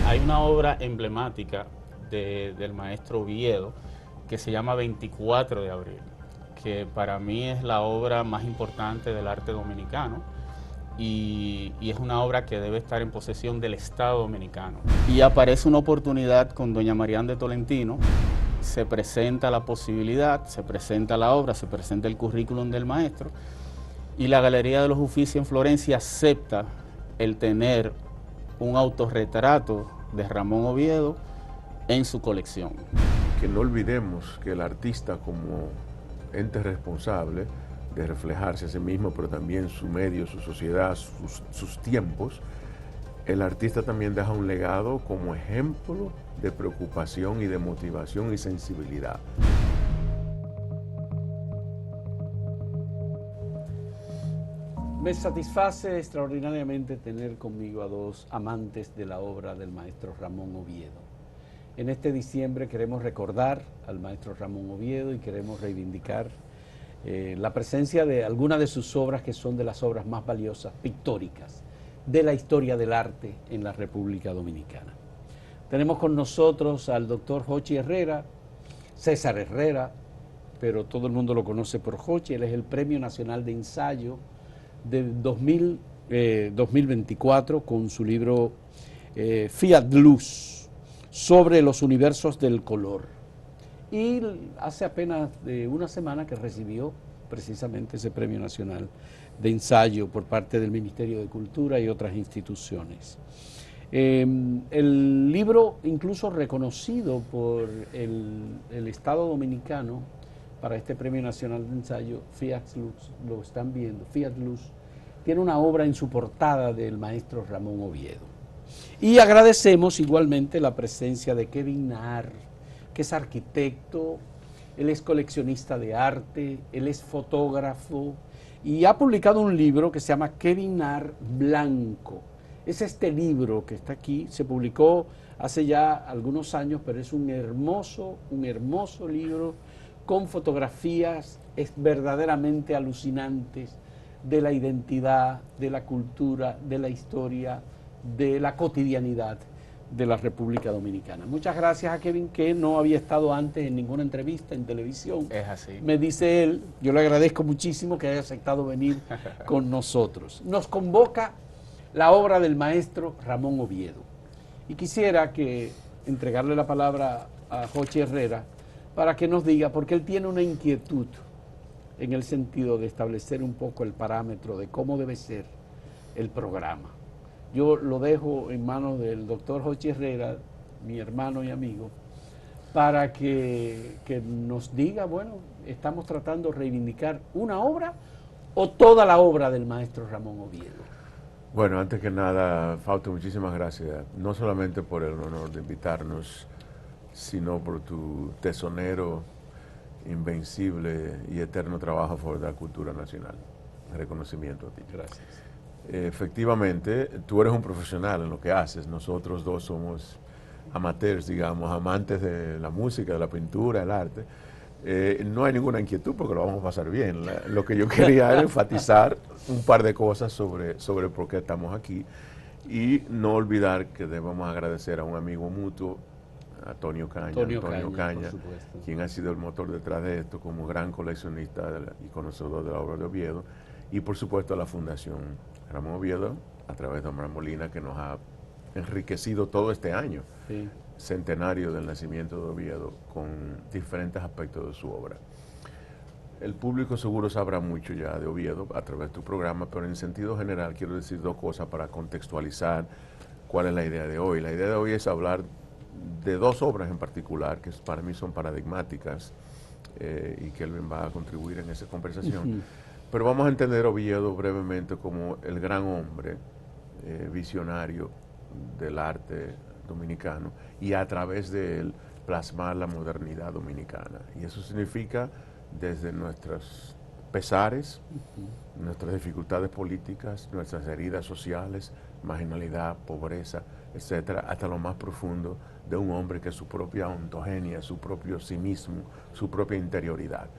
Hay una obra emblemática del maestro Oviedo que se llama 24 de abril, que para mí es la obra más importante del arte dominicano y es una obra que debe estar en posesión del Estado dominicano. Y aparece una oportunidad con doña Marián de Tolentino, se presenta la posibilidad, se presenta la obra, se presenta el currículum del maestro y la Galería de los Uffizi en Florencia acepta el tener un autorretrato de Ramón Oviedo en su colección. Que no olvidemos que el artista como ente responsable de reflejarse a sí mismo, pero también su medio, su sociedad, sus tiempos, el artista también deja un legado como ejemplo de preocupación y de motivación y sensibilidad. Me satisface extraordinariamente tener conmigo a dos amantes de la obra del maestro Ramón Oviedo. En este diciembre queremos recordar al maestro Ramón Oviedo y queremos reivindicar la presencia de algunas de sus obras que son de las obras más valiosas, pictóricas, de la historia del arte en la República Dominicana. Tenemos con nosotros al doctor Jochi Herrera, César Herrera, pero todo el mundo lo conoce por Jochi. Él es el Premio Nacional de Ensayo de 2024 con su libro Fiat Luz, sobre los universos del color. Y hace apenas una semana que recibió precisamente ese Premio Nacional de Ensayo por parte del Ministerio de Cultura y otras instituciones. El libro, incluso reconocido por el Estado Dominicano para este Premio Nacional de Ensayo, Fiat Luz, lo están viendo, Fiat Luz, tiene una obra en su portada del maestro Ramón Oviedo. Y agradecemos igualmente la presencia de Kevin Naar, que es arquitecto, él es coleccionista de arte, él es fotógrafo y ha publicado un libro que se llama Kevin Naar Blanco. Es este libro que está aquí, se publicó hace ya algunos años, pero es un hermoso libro con fotografías verdaderamente alucinantes de la identidad, de la cultura, de la historia, de la cotidianidad de la República Dominicana. Muchas gracias a Kevin, que no había estado antes en ninguna entrevista en televisión. Es así. Me dice él, yo le agradezco muchísimo que haya aceptado venir con nosotros. Nos convoca la obra del maestro Ramón Oviedo. Y quisiera entregarle la palabra a Jochi Herrera para que nos diga, porque él tiene una inquietud en el sentido de establecer un poco el parámetro de cómo debe ser el programa. Yo lo dejo en manos del doctor Jochi Herrera, mi hermano y amigo, para que nos diga, bueno, estamos tratando de reivindicar una obra o toda la obra del maestro Ramón Oviedo. Bueno, antes que nada, Fausto, muchísimas gracias, no solamente por el honor de invitarnos, sino por tu tesonero, invencible y eterno trabajo a favor de la cultura nacional. Reconocimiento a ti. Gracias. Efectivamente, tú eres un profesional en lo que haces. Nosotros dos somos amateurs, digamos, amantes de la música, de la pintura, del arte. No hay ninguna inquietud porque lo vamos a pasar bien. Lo que yo quería era enfatizar un par de cosas sobre por qué estamos aquí y no olvidar que debemos agradecer a un amigo mutuo, Antonio Caña, quien ha sido el motor detrás de esto como gran coleccionista y conocedor de la obra de Oviedo, y por supuesto a la Fundación Ramón Oviedo, a través de Omar Molina, que nos ha enriquecido todo este año, sí, centenario del nacimiento de Oviedo, con diferentes aspectos de su obra. El público seguro sabrá mucho ya de Oviedo a través de tu programa, pero en sentido general quiero decir dos cosas para contextualizar cuál es la idea de hoy. La idea de hoy es hablar de dos obras en particular que para mí son paradigmáticas y Kelvin va a contribuir en esa conversación. Pero vamos a entender a Oviedo brevemente como el gran hombre visionario del arte dominicano y a través de él plasmar la modernidad dominicana. Y eso significa desde nuestros pesares, nuestras dificultades políticas, nuestras heridas sociales, marginalidad, pobreza, etcétera, hasta lo más profundo de un hombre que es su propia ontogenia, su propio sí mismo, su propia interioridad.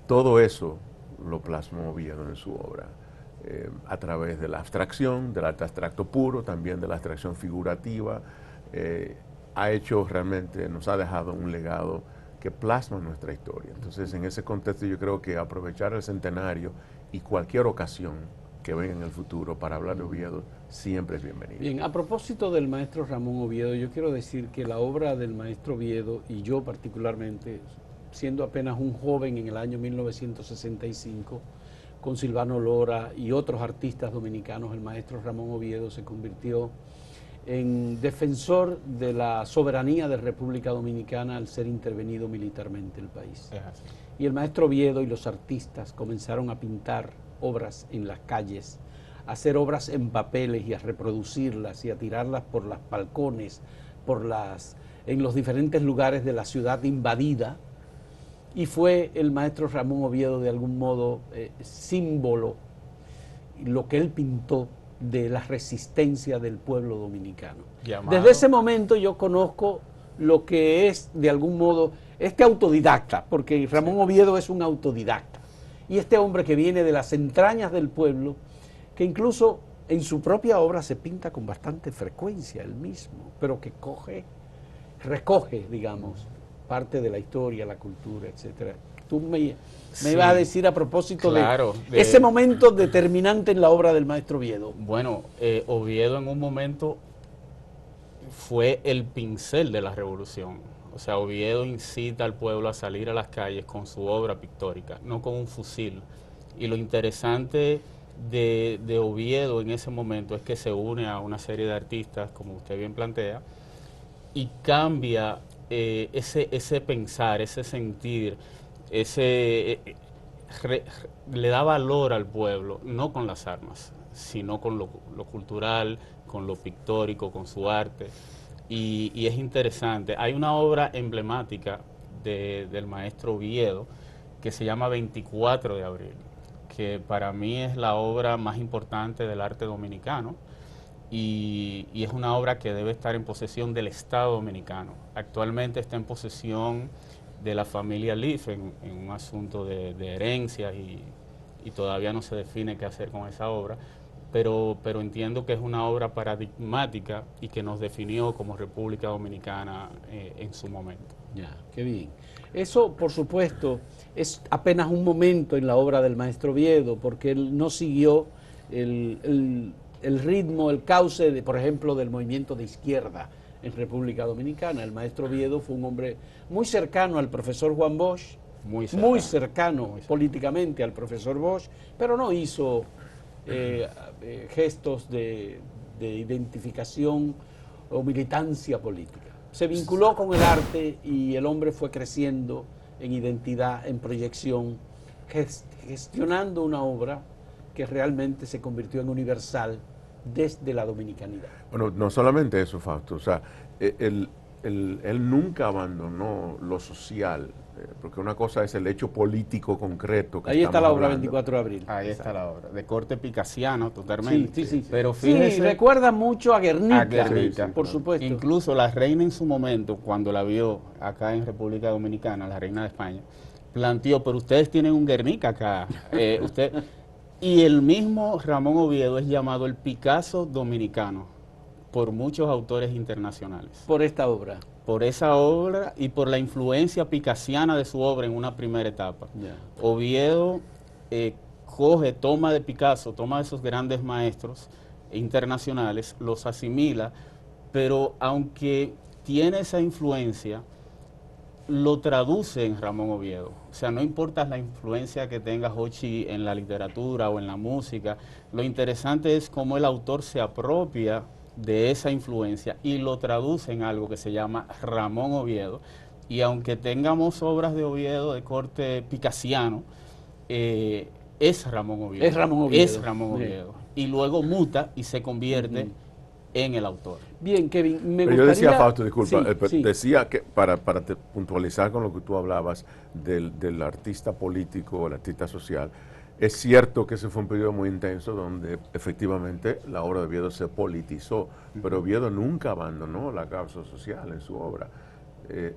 Todo eso lo plasmó Oviedo en su obra, a través de la abstracción, del arte abstracto puro, también de la abstracción figurativa, ha hecho realmente, nos ha dejado un legado que plasma nuestra historia. Entonces, en ese contexto yo creo que aprovechar el centenario y cualquier ocasión que venga en el futuro para hablar de Oviedo siempre es bienvenido. Bien, a propósito del maestro Ramón Oviedo, yo quiero decir que la obra del maestro Oviedo, y yo particularmente, siendo apenas un joven en el año 1965, con Silvano Lora y otros artistas dominicanos, el maestro Ramón Oviedo se convirtió en defensor de la soberanía de República Dominicana al ser intervenido militarmente el país. Es así. Y el maestro Oviedo y los artistas comenzaron a pintar obras en las calles, a hacer obras en papeles y a reproducirlas y a tirarlas por los balcones, en los diferentes lugares de la ciudad invadida. Y fue el maestro Ramón Oviedo de algún modo símbolo, lo que él pintó de la resistencia del pueblo dominicano. Desde ese momento yo conozco lo que es de algún modo este autodidacta, porque Ramón Oviedo es un autodidacta, y este hombre que viene de las entrañas del pueblo, que incluso en su propia obra se pinta con bastante frecuencia él mismo, pero que recoge, digamos, parte de la historia, la cultura, etcétera. Tú me ibas a decir a propósito de ese momento determinante en la obra del maestro Oviedo. Bueno, Oviedo en un momento fue el pincel de la revolución. O sea, Oviedo incita al pueblo a salir a las calles con su obra pictórica, no con un fusil. Y lo interesante de Oviedo en ese momento es que se une a una serie de artistas, como usted bien plantea, y cambia ese pensar, ese sentir, le da valor al pueblo, no con las armas, sino con lo cultural, con lo pictórico, con su arte. Y es interesante. Hay una obra emblemática del maestro Oviedo que se llama 24 de abril, que para mí es la obra más importante del arte dominicano. Y es una obra que debe estar en posesión del Estado dominicano. Actualmente está en posesión de la familia Leaf en un asunto de herencia y todavía no se define qué hacer con esa obra, pero entiendo que es una obra paradigmática y que nos definió como República Dominicana en su momento. Ya, qué bien. Eso, por supuesto, es apenas un momento en la obra del maestro Oviedo, porque él no siguió el ritmo, el cauce, por ejemplo, del movimiento de izquierda en República Dominicana. El maestro Oviedo fue un hombre muy cercano al profesor Juan Bosch, muy cercano políticamente al profesor Bosch, pero no hizo gestos de identificación o militancia política. Se vinculó con el arte y el hombre fue creciendo en identidad, en proyección, gestionando una obra que realmente se convirtió en universal desde la dominicanidad. Bueno, no solamente eso, Fausto, o sea, él nunca abandonó lo social, porque una cosa es el hecho político concreto. Ahí está la obra 24 de abril. Ahí está la obra, de corte picasiano totalmente. Sí. Pero fíjese, sí, recuerda mucho a Guernica, sí, por supuesto. Incluso la reina en su momento, cuando la vio acá en República Dominicana, la reina de España, planteó, pero ustedes tienen un Guernica acá, y el mismo Ramón Oviedo es llamado el Picasso dominicano por muchos autores internacionales. Por esta obra. Por esa obra y por la influencia picasiana de su obra en una primera etapa. Yeah. Oviedo toma de Picasso, toma de esos grandes maestros internacionales, los asimila, pero aunque tiene esa influencia, lo traduce en Ramón Oviedo. O sea, no importa la influencia que tenga Hochi en la literatura o en la música, lo interesante es cómo el autor se apropia de esa influencia y lo traduce en algo que se llama Ramón Oviedo. Y aunque tengamos obras de Oviedo de corte picasiano, es Ramón Oviedo. Es Ramón Oviedo. Es Ramón Oviedo. Y luego muta y se convierte en el autor. Bien, Kevin, me gustaría... Yo decía, Fausto, disculpa, sí. decía que para puntualizar con lo que tú hablabas del artista político, el artista social, es cierto que ese fue un periodo muy intenso donde efectivamente la obra de Oviedo se politizó, pero Oviedo nunca abandonó la causa social en su obra.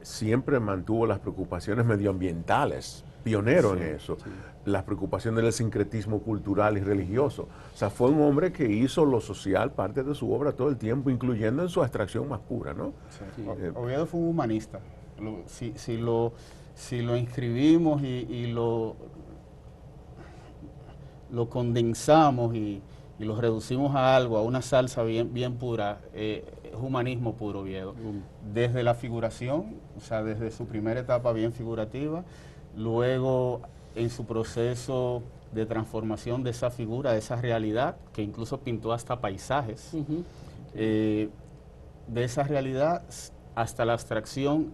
siempre mantuvo las preocupaciones medioambientales, pionero en eso, las preocupaciones del sincretismo cultural y religioso. O sea, fue un hombre que hizo lo social parte de su obra todo el tiempo, incluyendo en su abstracción más pura, ¿no? Sí. Oviedo fue un humanista. Si lo inscribimos y lo condensamos y lo reducimos a algo, a una salsa bien pura, es humanismo puro, Oviedo. Desde la figuración, o sea, desde su primera etapa bien figurativa, luego en su proceso de transformación de esa figura, de esa realidad, que incluso pintó hasta paisajes, de esa realidad hasta la abstracción,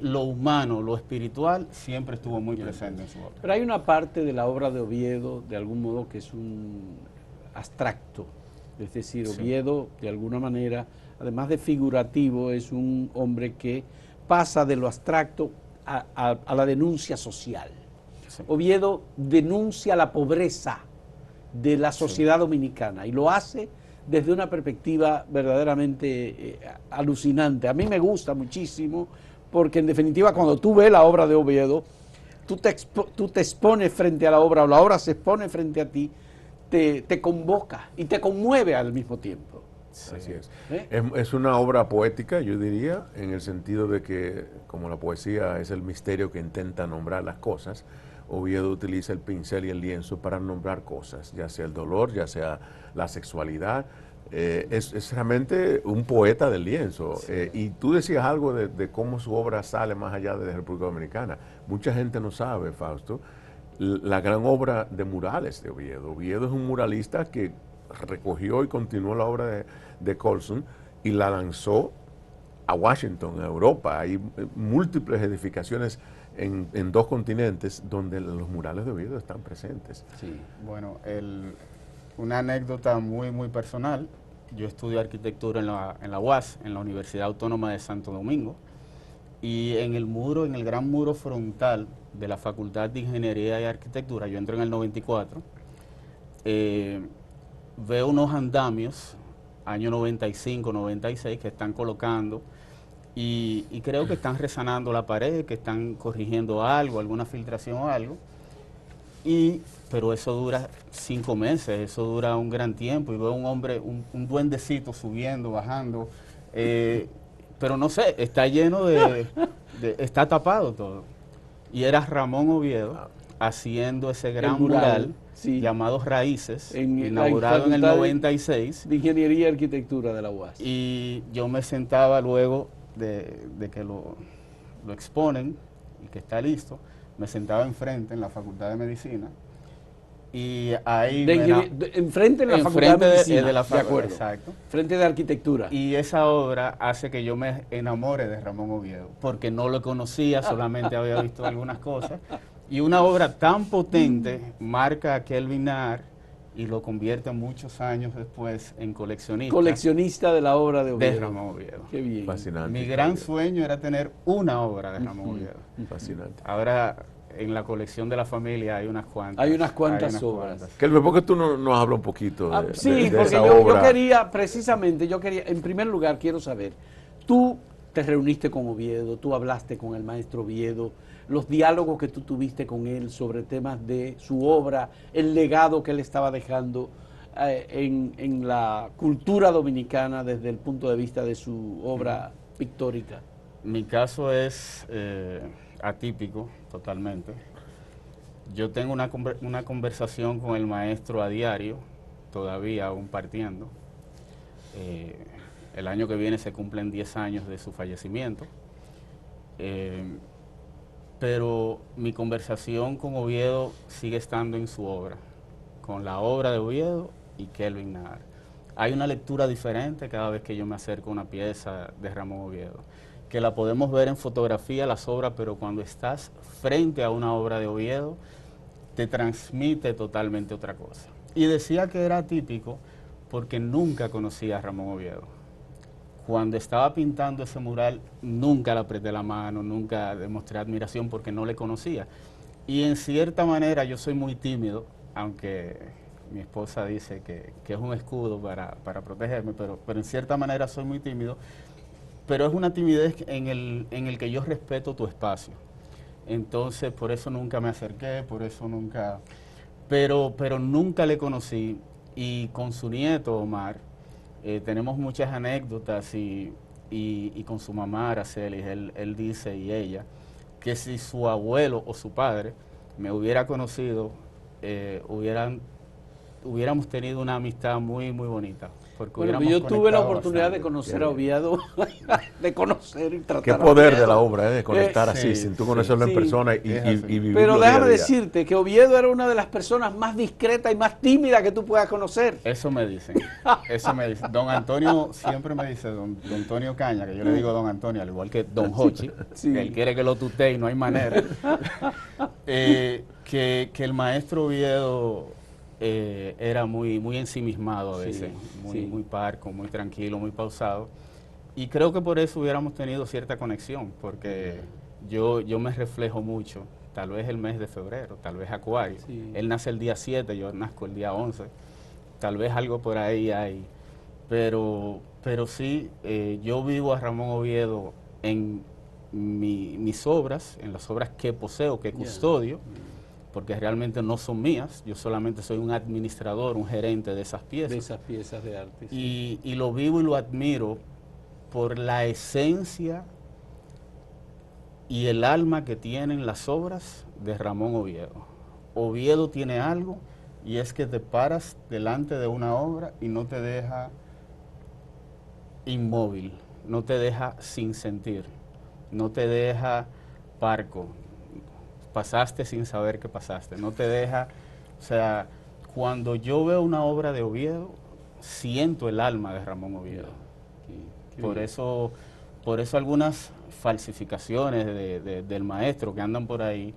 lo humano, lo espiritual, siempre estuvo muy presente en su obra. Pero hay una parte de la obra de Oviedo, de algún modo, que es un abstracto. Es decir, Oviedo, de alguna manera, además de figurativo, es un hombre que pasa de lo abstracto a la denuncia social. Sí. Oviedo denuncia la pobreza de la sociedad dominicana y lo hace desde una perspectiva verdaderamente alucinante. A mí me gusta muchísimo porque, en definitiva, cuando tú ves la obra de Oviedo, tú te expones frente a la obra, o la obra se expone frente a ti, te convoca y te conmueve al mismo tiempo. Sí. Así es. Es una obra poética, yo diría, en el sentido de que, como la poesía es el misterio que intenta nombrar las cosas, Oviedo utiliza el pincel y el lienzo para nombrar cosas, ya sea el dolor, ya sea la sexualidad. Es realmente un poeta del lienzo. Y tú decías algo de cómo su obra sale más allá de la República Dominicana. Mucha gente no sabe, Fausto, la gran obra de murales de Oviedo. Oviedo es un muralista que recogió y continuó la obra de Colson y la lanzó a Washington, a Europa. Hay múltiples edificaciones en 2 continentes donde los murales de Oviedo están presentes. Sí, bueno, una anécdota muy personal. Yo estudié arquitectura en la UAS, en la Universidad Autónoma de Santo Domingo, y en el gran muro frontal de la Facultad de Ingeniería y Arquitectura, yo entro en el 94, veo unos andamios, año 95, 96, que están colocando, y creo que están resanando la pared, que están corrigiendo algo, alguna filtración o algo, pero eso dura 5 meses, eso dura un gran tiempo, y veo un hombre, un duendecito subiendo, bajando, pero no sé, está lleno está tapado todo. Y era Ramón Oviedo haciendo ese gran mural llamado Raíces, inaugurado en el 96. De Ingeniería y Arquitectura de la UAS. Y yo me sentaba luego de que lo exponen y que está listo, me sentaba enfrente en la Facultad de Medicina. Y ahí enfrente de la Facultad de Medicina, de acuerdo. Exacto. Frente de Arquitectura. Y esa obra hace que yo me enamore de Ramón Oviedo, porque no lo conocía, solamente había visto algunas cosas. Y una obra tan potente marca a Kelvin Naar y lo convierte muchos años después en coleccionista. Coleccionista de la obra de Oviedo. De Ramón Oviedo. Qué bien. Fascinante. Mi gran sueño era tener una obra de Ramón Oviedo. Fascinante. Ahora, en la colección de la familia hay unas cuantas. Hay unas cuantas obras. Kelvin, ¿por qué tú nos hablas un poquito de, sí, de porque esa yo obra? yo quería, en primer lugar, quiero saber, tú te reuniste con Oviedo, tú hablaste con el maestro Oviedo, los diálogos que tú tuviste con él sobre temas de su obra, el legado que él estaba dejando en la cultura dominicana desde el punto de vista de su obra pictórica. Mi caso es atípico totalmente. Yo tengo una conversación con el maestro a diario, todavía aún partiendo. El año que viene se cumplen 10 años de su fallecimiento. Pero mi conversación con Oviedo sigue estando en su obra, con la obra de Oviedo y Kelvin Naar. Hay una lectura diferente cada vez que yo me acerco a una pieza de Ramón Oviedo, que la podemos ver en fotografía, las obras, pero cuando estás frente a una obra de Oviedo, te transmite totalmente otra cosa. Y decía que era atípico porque nunca conocía a Ramón Oviedo. Cuando estaba pintando ese mural, nunca le apreté la mano, nunca demostré admiración porque no le conocía. Y en cierta manera yo soy muy tímido, aunque mi esposa dice que es un escudo para protegerme, pero en cierta manera soy muy tímido. pero es una timidez en el que yo respeto tu espacio. Entonces, por eso nunca me acerqué, por eso nunca... Pero nunca le conocí, y con su nieto, Omar, tenemos muchas anécdotas, y con su mamá, Araceli, él dice, y ella, que si su abuelo o su padre me hubiera conocido, hubiéramos tenido una amistad muy, muy bonita. Porque Bueno, hubiéramos yo tuve la conectado oportunidad de bastante. conocer a Oviedo, de conocer y tratar Qué a poder de Oviedo. la obra, de conectar sí, así, sin tú conocerlo sí. en persona y Es así. vivirlo Pero día a déjame día. decirte que Oviedo era una de las personas más discretas y más tímidas que tú puedas conocer. Eso me dicen, eso me dicen. Don Antonio siempre me dice, don Antonio Caña, que yo le digo don Antonio, al igual que don Hochi, Sí. que él quiere que lo tutee y no hay manera, que el maestro Oviedo era muy, muy ensimismado a veces, sí. muy parco, muy tranquilo, muy pausado. Y creo que por eso hubiéramos tenido cierta conexión, porque yo me reflejo mucho, tal vez el mes de febrero, tal vez Acuario. Sí. Él nace el día 7, yo nazco el día 11, tal vez algo por ahí hay. Pero sí, yo vivo a Ramón Oviedo en mis obras, en las obras que poseo, que custodio, porque realmente no son mías, yo solamente soy un administrador, un gerente de esas piezas. De esas piezas de arte. Sí. Y lo vivo y lo admiro por la esencia y el alma que tienen las obras de Ramón Oviedo. Oviedo tiene algo, y es que te paras delante de una obra y no te deja inmóvil, no te deja sin sentir, no te deja parco, pasaste sin saber que pasaste, no te deja, o sea, cuando yo veo una obra de Oviedo, siento el alma de Ramón Oviedo. Qué Por bien. eso algunas falsificaciones del maestro que andan por ahí,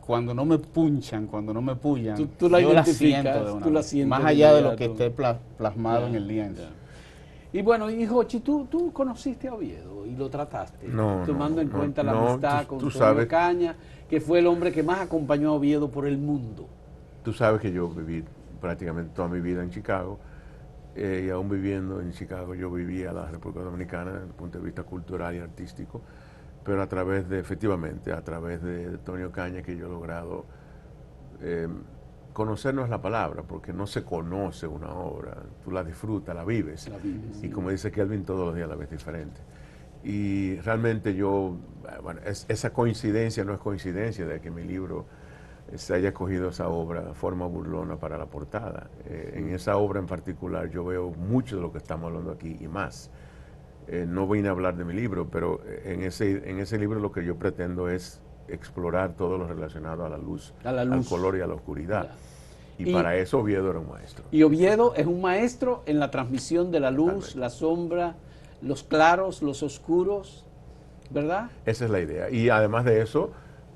cuando no me punchan, cuando no me pullan, Tú la yo la identificas, siento de una tú la vez, sientes más de allá de lo que inmediato. esté plasmado en el lienzo. Ya. Y bueno, y Jochi, tú conociste a Oviedo y lo trataste, No, tomando en no, cuenta la no, amistad tú con Antonio sabes. Caña, que fue el hombre que más acompañó a Oviedo por el mundo. Tú sabes que yo viví prácticamente toda mi vida en Chicago, y aún viviendo en Chicago yo vivía la República Dominicana desde el punto de vista cultural y artístico, pero efectivamente, a través de Antonio Caña, que yo he logrado conocer, no es la palabra, porque no se conoce una obra, tú la disfrutas, la vives, y como dice Kelvin, todos los días la ves diferente. Y realmente bueno, esa coincidencia no es coincidencia de que mi libro se haya escogido esa obra de forma burlona para la portada. En esa obra en particular yo veo mucho de lo que estamos hablando aquí y más. No vine a hablar de mi libro, pero en ese libro lo que yo pretendo es explorar todo lo relacionado a la luz, al color y a la oscuridad. Y para eso Oviedo era un maestro. Y Oviedo es un maestro en la transmisión de la luz, totalmente, la sombra, los claros, los oscuros, ¿verdad? Esa es la idea. Y además de eso,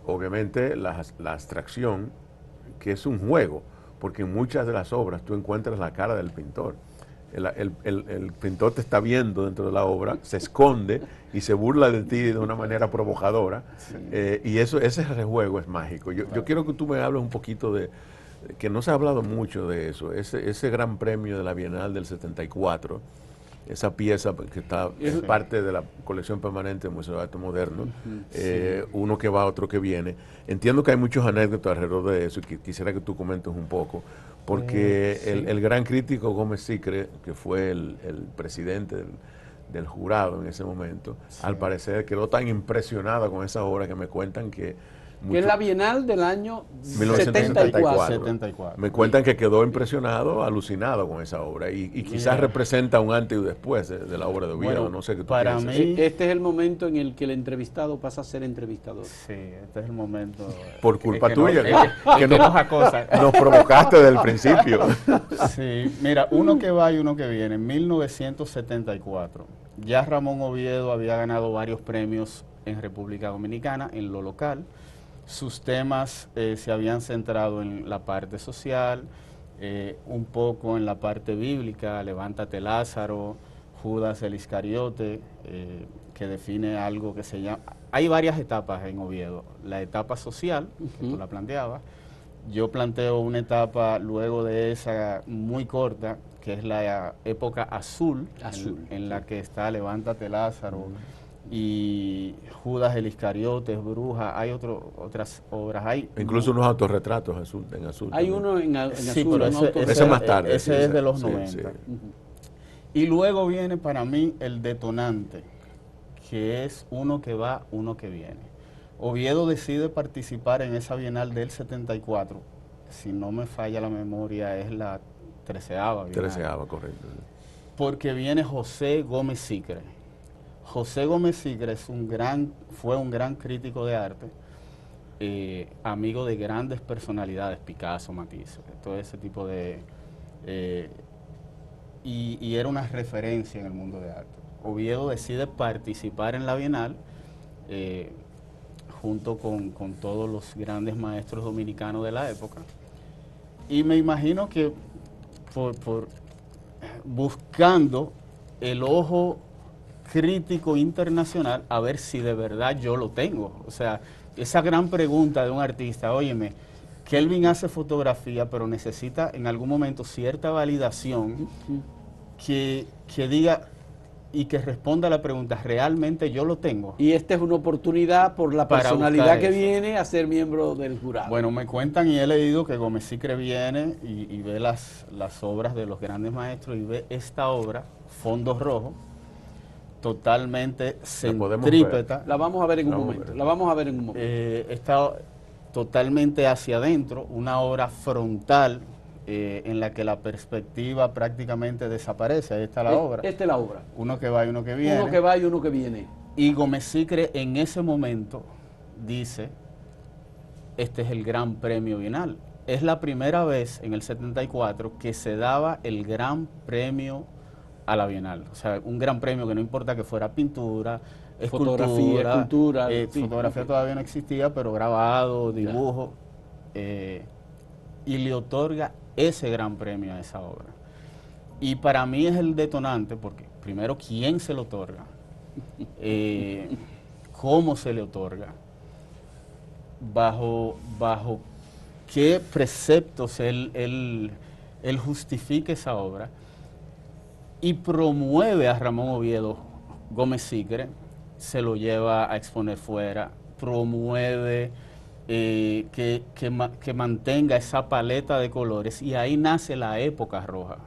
obviamente la abstracción, que es un juego, porque en muchas de las obras tú encuentras la cara del pintor. El pintor te está viendo dentro de la obra, se esconde y se burla de ti de una manera provocadora. Sí. Y ese juego es mágico. Yo quiero que tú me hables un poquito que no se ha hablado mucho de eso, ese gran premio de la Bienal del 74, esa pieza que es parte de la colección permanente del Museo de Arte Moderno, uno que va, otro que viene. Entiendo que hay muchos anécdotas alrededor de eso y quisiera que tú comentes un poco, porque el gran crítico Gómez Sicre, que fue el presidente del jurado en ese momento, al parecer quedó tan impresionado con esa obra que me cuentan que es la Bienal del año 1974. Me cuentan que quedó impresionado, alucinado con esa obra y quizás representa un antes y después de la obra de Oviedo. Bueno, no sé qué tú para piensas. mí, este es el momento en el que el entrevistado pasa a ser entrevistador. Sí, este es el momento. Por culpa tuya, que nos provocaste desde el principio. Sí, mira, uno que va y uno que viene. En 1974, ya Ramón Oviedo había ganado varios premios en República Dominicana, en lo local. Sus temas se habían centrado en la parte social, un poco en la parte bíblica, Levántate Lázaro, Judas el Iscariote, que define algo que se llama... Hay varias etapas en Oviedo, la etapa social, que tú la planteabas, yo planteo una etapa luego de esa muy corta, que es la época azul, en la que está Levántate Lázaro y Judas el Iscariote, Bruja, hay otras obras. Hay incluso unos autorretratos en azul. Hay también. uno en azul. Sí, pero ese más tarde. Ese es de los 90. Sí. Y luego viene para mí el detonante, que es uno que va, uno que viene. Oviedo decide participar en esa Bienal del 74, si no me falla la memoria, es la 13ª Bienal. 13ª, correcto. Porque viene José Gómez Sicre. José Gómez Sicre fue un gran crítico de arte, amigo de grandes personalidades, Picasso, Matisse, todo ese tipo de... y era una referencia en el mundo de arte. Oviedo decide participar en la Bienal junto con todos los grandes maestros dominicanos de la época. Y me imagino que por buscando el ojo crítico internacional a ver si de verdad yo lo tengo. O sea, esa gran pregunta de un artista, óyeme, Kelvin hace fotografía, pero necesita en algún momento cierta validación que diga y que responda a la pregunta, ¿realmente yo lo tengo? Y esta es una oportunidad por la Para personalidad que eso. viene a ser miembro del jurado. Bueno, me cuentan y he leído que Gómez Sicre viene y ve las obras de los grandes maestros y ve esta obra, Fondo Rojo, totalmente centrípeta. La vamos a ver en un momento. La vamos a ver en un momento. Está totalmente hacia adentro, una obra frontal en la que la perspectiva prácticamente desaparece. Ahí está la obra. Esta es la obra. Uno que va y uno que viene. Uno que va y uno que viene. Y Gómez Sicre en ese momento dice, este es el Gran Premio Bienal. Es la primera vez en el 74 que se daba el Gran Premio a la Bienal. O sea, un gran premio que no importa que fuera pintura, fotografía, fotografía todavía no existía, pero grabado, dibujo, y le otorga ese gran premio a esa obra. Y para mí es el detonante, porque primero, ¿quién se lo otorga? ¿Cómo se le otorga? ¿Bajo qué preceptos él justifica esa obra? Y promueve a Ramón Oviedo Gómez Sicre, se lo lleva a exponer fuera, promueve que mantenga esa paleta de colores, y ahí nace la época roja,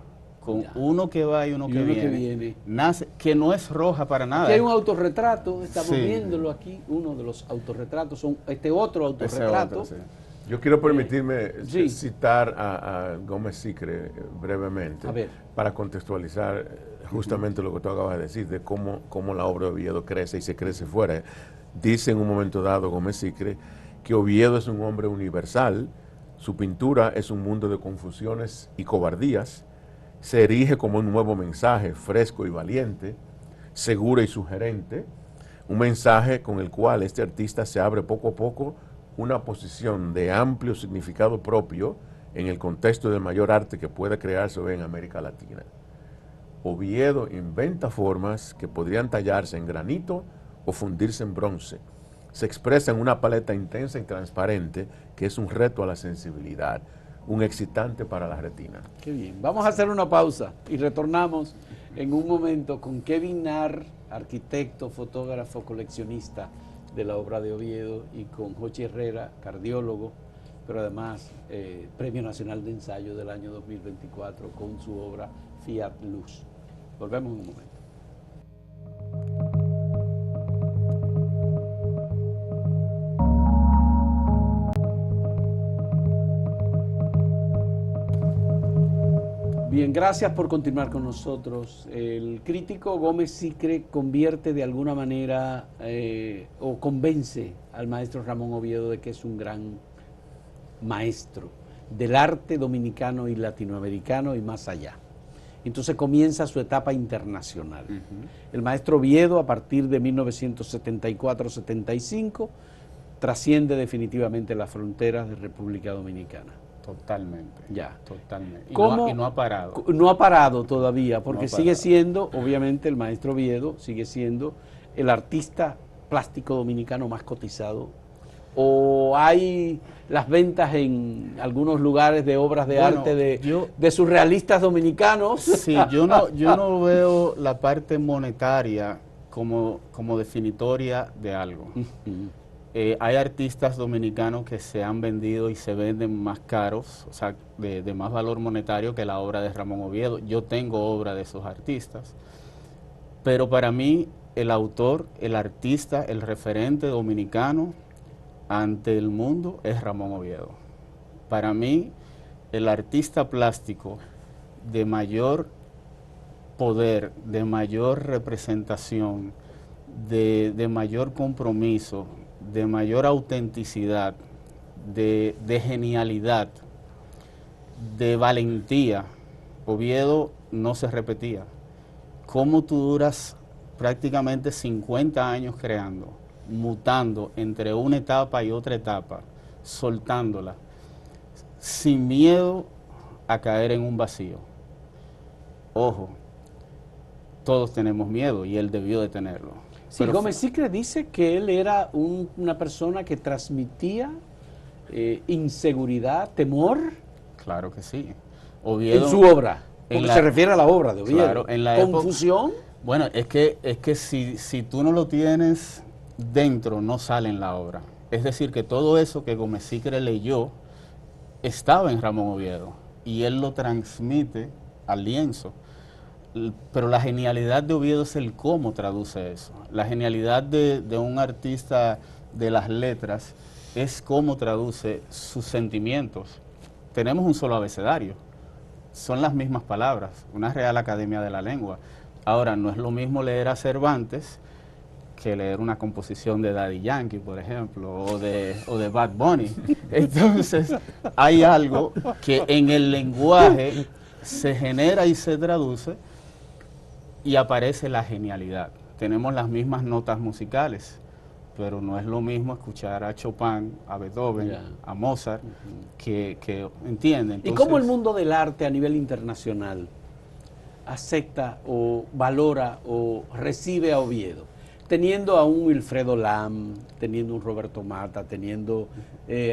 con uno que va y uno que viene. Nace, que no es roja para nada. Aquí hay un autorretrato, estamos viéndolo aquí, uno de los autorretratos, otro autorretrato. Otro, sí. Yo quiero permitirme citar a Gómez Sicre brevemente, para contextualizar justamente lo que tú acabas de decir, de cómo la obra de Oviedo crece y se crece fuera. Dice en un momento dado Gómez Sicre que Oviedo es un hombre universal, su pintura es un mundo de confusiones y cobardías, se erige como un nuevo mensaje, fresco y valiente, seguro y sugerente, un mensaje con el cual este artista se abre poco a poco una posición de amplio significado propio en el contexto del mayor arte que puede crearse hoy en América Latina. Oviedo inventa formas que podrían tallarse en granito o fundirse en bronce. Se expresa en una paleta intensa y transparente que es un reto a la sensibilidad, un excitante para la retina. Qué bien. Vamos a hacer una pausa y retornamos en un momento con Kevin Narr, arquitecto, fotógrafo, coleccionista de la obra de Oviedo, y con Jochi Herrera, cardiólogo, pero además Premio Nacional de Ensayo del año 2024 con su obra Fiat Lux. Volvemos en un momento. Bien, gracias por continuar con nosotros. El crítico Gómez Sicre convierte de alguna manera o convence al maestro Ramón Oviedo de que es un gran maestro del arte dominicano y latinoamericano y más allá. Entonces comienza su etapa internacional. El maestro Oviedo, a partir de 1974-75, trasciende definitivamente las fronteras de República Dominicana. Totalmente. Ya. Totalmente. Y no ha parado. No ha parado todavía, porque No sigue siendo, obviamente, el maestro Oviedo sigue siendo el artista plástico dominicano más cotizado ¿O hay las ventas en algunos lugares de obras de Bueno, arte de surrealistas dominicanos? Sí, yo no veo la parte monetaria como definitoria de algo. Hay artistas dominicanos que se han vendido y se venden más caros, o sea, de más valor monetario que la obra de Ramón Oviedo. Yo tengo obra de esos artistas, pero para mí el autor, el artista, el referente dominicano ante el mundo es Ramón Oviedo. Para mí, el artista plástico de mayor poder, de mayor representación, de mayor compromiso, de mayor autenticidad, de genialidad, de valentía. Oviedo no se repetía. ¿Cómo tú duras prácticamente 50 años creando, mutando entre una etapa y otra etapa, soltándola, sin miedo a caer en un vacío? Ojo, todos tenemos miedo y él debió de tenerlo. Sí, Pero Gómez Sicre dice que él era una persona que transmitía inseguridad, temor claro que sí. Oviedo, en su obra, porque se refiere a la obra de Oviedo. Claro, en la ¿Confusión? Bueno, es que si tú no lo tienes dentro, no sale en la obra. Es decir, que todo eso que Gómez Sicre leyó estaba en Ramón Oviedo y él lo transmite al lienzo. Pero la genialidad de Oviedo es el cómo traduce eso. La genialidad de un artista de las letras es cómo traduce sus sentimientos. Tenemos un solo abecedario, son las mismas palabras, una Real Academia de la Lengua. Ahora, no es lo mismo leer a Cervantes que leer una composición de Daddy Yankee, por ejemplo, o de Bad Bunny. Entonces, hay algo que en el lenguaje se genera y se traduce y aparece la genialidad. Tenemos las mismas notas musicales, pero no es lo mismo escuchar a Chopin, a Beethoven, a Mozart, que ¿entienden? ¿Y cómo el mundo del arte a nivel internacional acepta o valora o recibe a Oviedo? Teniendo a un Wilfredo Lam, teniendo un Roberto Mata, teniendo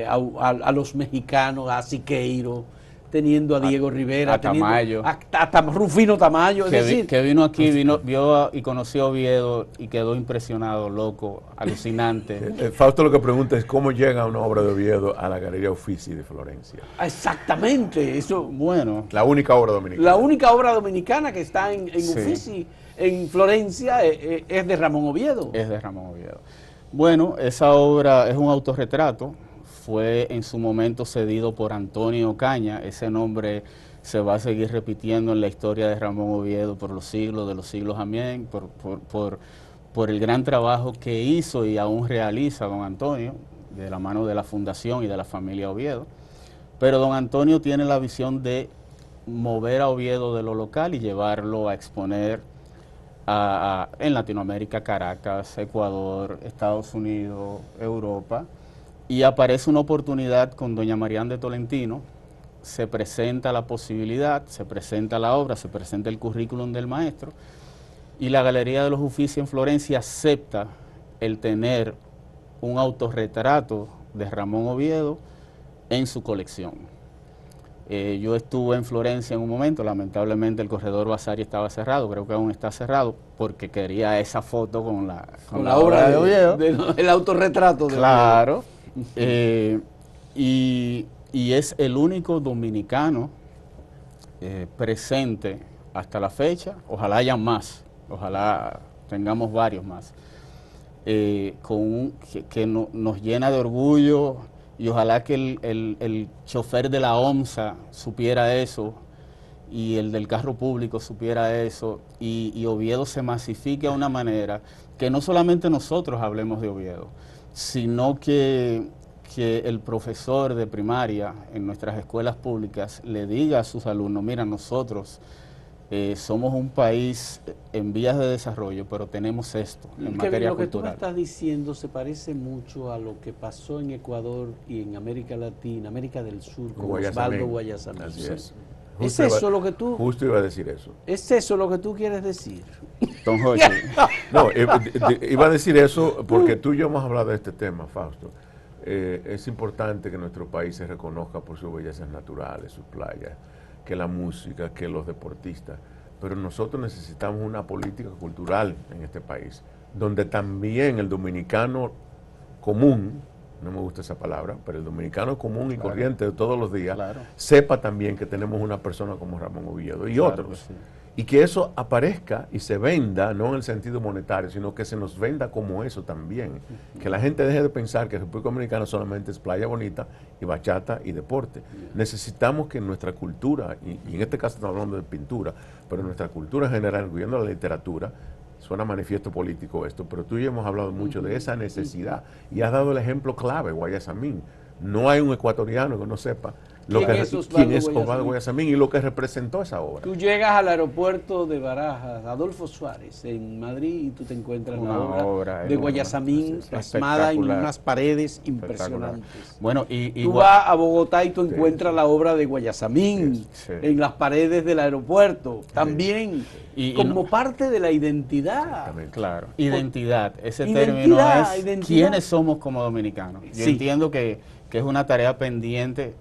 a los mexicanos, a Siqueiro, teniendo a Diego Rivera, a Tamayo, a Rufino Tamayo, que vino aquí, vio y conoció a Oviedo y quedó impresionado, loco, alucinante. Fausto lo que pregunta es cómo llega una obra de Oviedo a la Galería Uffizi de Florencia. Exactamente, eso. Bueno, La única obra dominicana. La única obra dominicana que está en Sí. Uffizi, en Florencia, es de Ramón Oviedo. Es de Ramón Oviedo. Bueno, esa obra es un autorretrato. Fue en su momento cedido por Antonio Ocaña. Ese nombre se va a seguir repitiendo en la historia de Ramón Oviedo por los siglos de los siglos. Amén, por el gran trabajo que hizo y aún realiza don Antonio, de la mano de la Fundación y de la familia Oviedo. Pero don Antonio tiene la visión de mover a Oviedo de lo local y llevarlo a exponer en Latinoamérica, Caracas, Ecuador, Estados Unidos, Europa. Y aparece una oportunidad con doña Marián de Tolentino, se presenta la posibilidad, se presenta la obra, se presenta el currículum del maestro, y la Galería de los Uffizi en Florencia acepta el tener un autorretrato de Ramón Oviedo en su colección. Yo estuve en Florencia en un momento, lamentablemente el corredor Vasari estaba cerrado, creo que aún está cerrado, porque quería esa foto con la obra de Oviedo. El autorretrato de Claro. Y es el único dominicano presente hasta la fecha, ojalá haya más, ojalá tengamos varios más, que nos llena de orgullo, y ojalá que el chofer de la OMSA supiera eso, y el del carro público supiera eso, y Oviedo se masifique a una manera que no solamente nosotros hablemos de Oviedo, sino que el profesor de primaria en nuestras escuelas públicas le diga a sus alumnos, mira, nosotros somos un país en vías de desarrollo, pero tenemos esto en materia lo que tú me cultural. estás diciendo se parece mucho a lo que pasó en Ecuador y en América Latina, América del Sur, con Osvaldo Guayasamín. Así es. ¿Es eso lo que tú? Justo iba a decir eso. ¿Es eso lo que tú quieres decir? Don Jorge. No, iba a decir eso porque tú y yo hemos hablado de este tema, Fausto. es importante que nuestro país se reconozca por sus bellezas naturales, sus playas, que la música, que los deportistas. Pero nosotros necesitamos una política cultural en este país, donde también el dominicano común, no me gusta esa palabra, pero el dominicano común y corriente de todos los días, sepa también que tenemos una persona como Ramón Oviedo y otros. Sí. Y que eso aparezca y se venda, no en el sentido monetario, sino que se nos venda como eso también. Que la gente deje de pensar que República Dominicana solamente es playa bonita y bachata y deporte. Necesitamos que nuestra cultura, y en este caso estamos hablando de pintura, pero nuestra cultura en general, incluyendo la literatura, suena manifiesto político esto, pero tú y yo hemos hablado mucho de esa necesidad y has dado el ejemplo clave, Guayasamín. No hay un ecuatoriano que no sepa quién es Osvaldo Guayasamín y lo que representó esa obra. Tú llegas al aeropuerto de Barajas, Adolfo Suárez, en Madrid, y tú te encuentras una obra de Guayasamín plasmada en unas paredes impresionantes. Bueno, tú vas a Bogotá y tú encuentras la obra de Guayasamín en las paredes del aeropuerto, también como parte de la identidad. Claro, identidad, ese término es quiénes somos como dominicanos. Yo entiendo que es una tarea pendiente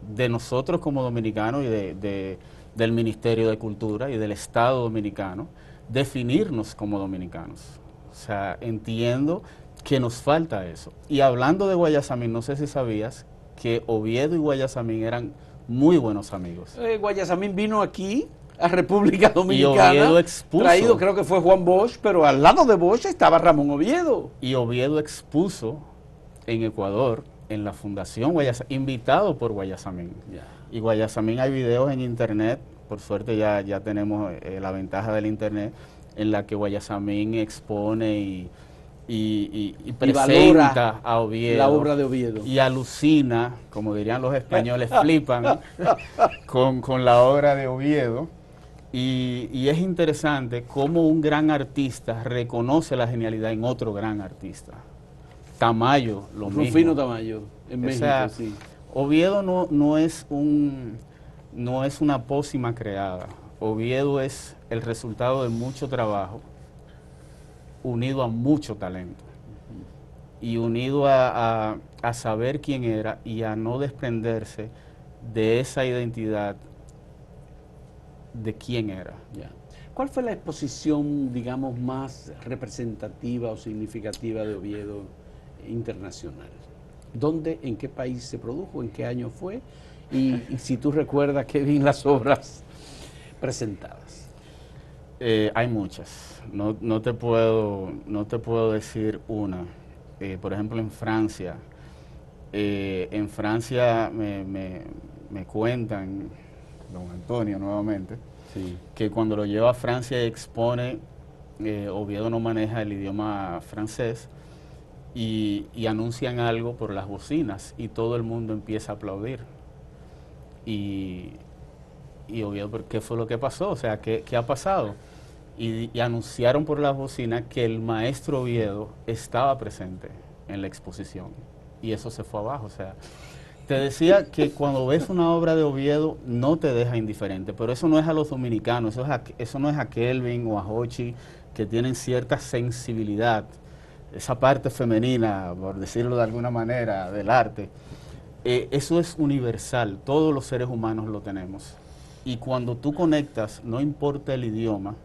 de nosotros como dominicanos y del Ministerio de Cultura y del Estado dominicano, definirnos como dominicanos. O sea, entiendo que nos falta eso. Y hablando de Guayasamín, no sé si sabías que Oviedo y Guayasamín eran muy buenos amigos. Guayasamín vino aquí a República Dominicana, y Oviedo expuso, traído, creo que fue Juan Bosch, pero al lado de Bosch estaba Ramón Oviedo. Y Oviedo expuso en Ecuador, en la Fundación Guayasamín, invitado por Guayasamín. Y Guayasamín, hay videos en internet, por suerte ya tenemos la ventaja del internet, en la que Guayasamín expone y presenta a Oviedo. La obra de Oviedo. Y alucina, como dirían los españoles, flipan con la obra de Oviedo. Y es interesante cómo un gran artista reconoce la genialidad en otro gran artista. Tamayo, lo mismo. Rufino Tamayo, en México, sí. Oviedo no es una pócima creada. Oviedo es el resultado de mucho trabajo, unido a mucho talento. Y unido a saber quién era y a no desprenderse de esa identidad de quién era. ¿Cuál fue la exposición, digamos, más representativa o significativa de Oviedo internacional? ¿Dónde, en qué país se produjo, en qué año fue? Y si tú recuerdas, Kevin, las obras presentadas. Hay muchas. No te puedo decir una. Por ejemplo, en Francia. En Francia me cuentan, don Antonio nuevamente, que cuando lo lleva a Francia y expone, Oviedo no maneja el idioma francés, y anuncian algo por las bocinas y todo el mundo empieza a aplaudir. Y Oviedo, ¿pero qué fue lo que pasó? O sea, ¿qué ha pasado? Y anunciaron por las bocinas que el maestro Oviedo estaba presente en la exposición. Y eso se fue abajo. O sea, te decía que cuando ves una obra de Oviedo no te deja indiferente, pero eso no es a los dominicanos, eso no es a Kelvin o a Hochi, que tienen cierta sensibilidad, esa parte femenina, por decirlo de alguna manera, del arte. Eso es universal, todos los seres humanos lo tenemos. Y cuando tú conectas, no importa el idioma,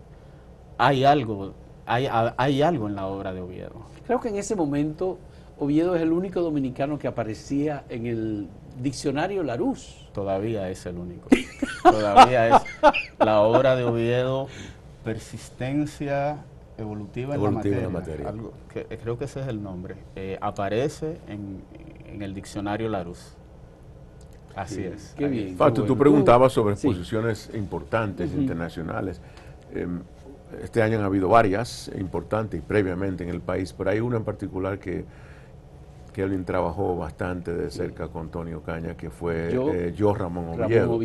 hay algo en la obra de Oviedo. Creo que en ese momento Oviedo es el único dominicano que aparecía en el diccionario Larousse. Todavía es el único. Todavía es la obra de Oviedo, persistencia evolutiva en la materia. Creo que ese es el nombre. Aparece en el diccionario Larousse. Así es. Qué bien. Fausto, tú preguntabas sobre exposiciones importantes, internacionales. Este año han habido varias importantes y previamente en el país, pero hay una en particular que Kelvin trabajó bastante de cerca con Tony Ocaña, que fue Yo Ramón Oviedo,